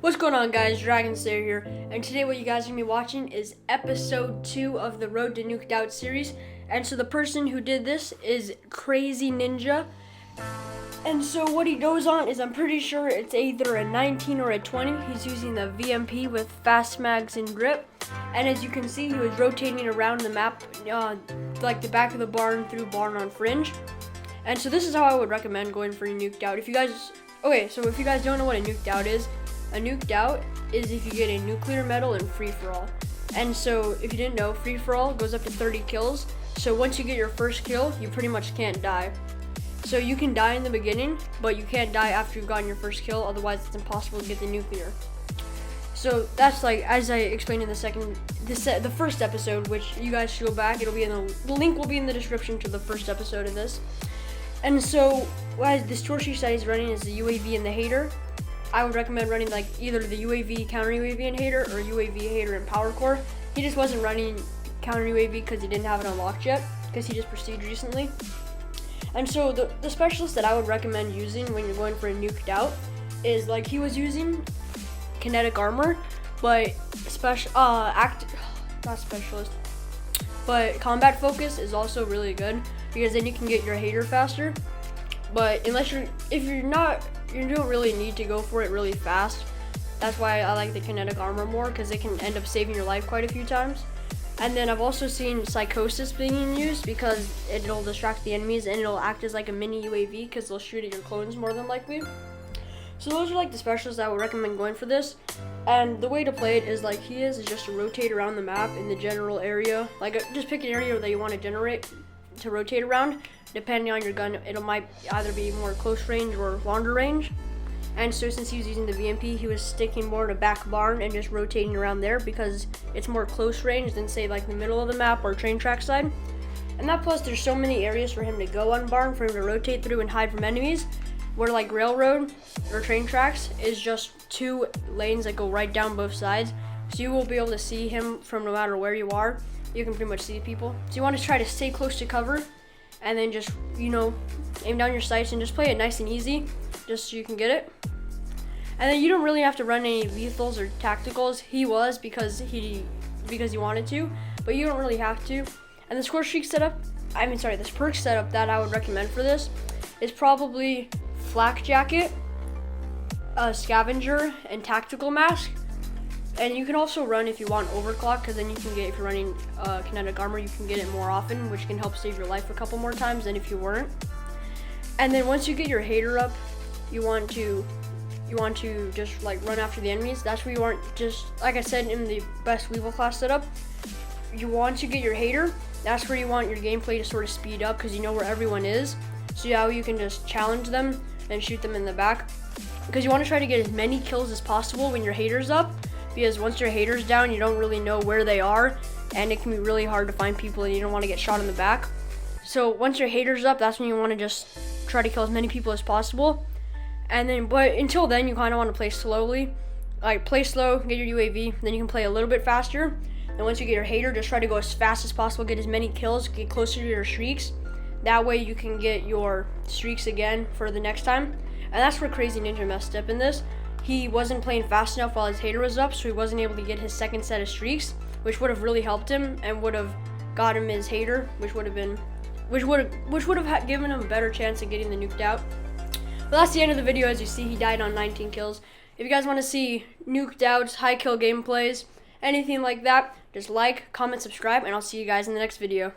What's going on, guys? Dragon Slayer here, and today what you guys are going to be watching is episode 2 of the Road to Nuked Out series. And so the person who did this is Crazy Ninja. And so what he goes on is, I'm pretty sure it's either a 19 or a 20. He's using the VMP with fast mags and grip. And as you can see, he was rotating around the map, like the back of the barn through barn on fringe. And so this is how I would recommend going for a nuked out. If you guys don't know what a nuked out is, a nuked out is if you get a nuclear medal in free-for-all. And so if you didn't know, free-for-all goes up to 30 kills. So once you get your first kill, you pretty much can't die. So you can die in the beginning, but you can't die after you've gotten your first kill, otherwise it's impossible to get the nuclear. So that's like, as I explained in the first episode, which you guys should go back. It'll be in the link will be in the description to the first episode of this. And so as this tour sheet that he's running is the UAV and the hater. I would recommend running like either the UAV, counter UAV and hater, or UAV, hater, and power core. He just wasn't running counter UAV because he didn't have it unlocked yet, because he just prestiged recently. And so the specialist that I would recommend using when you're going for a nuked out is, like, he was using kinetic armor, but but combat focus is also really good, because then you can get your hater faster. But you don't really need to go for it really fast. That's why I like the kinetic armor more, because it can end up saving your life quite a few times. And then I've also seen psychosis being used, because it'll distract the enemies and it'll act as like a mini UAV, because they'll shoot at your clones more than likely. So those are like the specialists I would recommend going for this. And the way to play it is like he is just to rotate around the map in the general area. Like, just pick an area that you want to generate to rotate around. Depending on your gun, it might either be more close range or longer range. And so since he was using the VMP, he was sticking more to back barn and just rotating around there, because it's more close range than, say, like the middle of the map or train track side. And that, plus there's so many areas for him to go on barn, for him to rotate through and hide from enemies, where like railroad or train tracks is just 2 lanes that go right down both sides. So you will be able to see him from no matter where you are. You can pretty much see people. So you want to try to stay close to cover, and then just, aim down your sights and just play it nice and easy, just so you can get it. And then you don't really have to run any lethals or tacticals. He was, because he wanted to, but you don't really have to. And this perk setup that I would recommend for this is probably flak jacket, scavenger, and tactical mask. And you can also run, if you want, overclock, because then you can get, if you're running kinetic armor, you can get it more often, which can help save your life a couple more times than if you weren't. And then once you get your hater up, you want to just like run after the enemies. That's where you aren't, just like I said in the best Weevil class setup, you want to get your hater. That's where you want your gameplay to sort of speed up, because you know where everyone is. So now you can just challenge them and shoot them in the back, because you want to try to get as many kills as possible when your hater's up. Because once your hater's down, you don't really know where they are, and it can be really hard to find people, and you don't want to get shot in the back. So once your hater's up, that's when you want to just try to kill as many people as possible. And then, but until then, you kind of want to play slowly. Like, play slow, get your UAV, then you can play a little bit faster. And once you get your hater, just try to go as fast as possible, get as many kills, get closer to your streaks. That way you can get your streaks again for the next time. And that's where Crazy Ninja messed up in this. He wasn't playing fast enough while his hater was up, so he wasn't able to get his second set of streaks, which would have really helped him and would have got him his hater, which would have given him a better chance of getting the nuked out. But that's the end of the video. As you see, he died on 19 kills. If you guys want to see nuked outs, high kill gameplays, anything like that, just like, comment, subscribe, and I'll see you guys in the next video.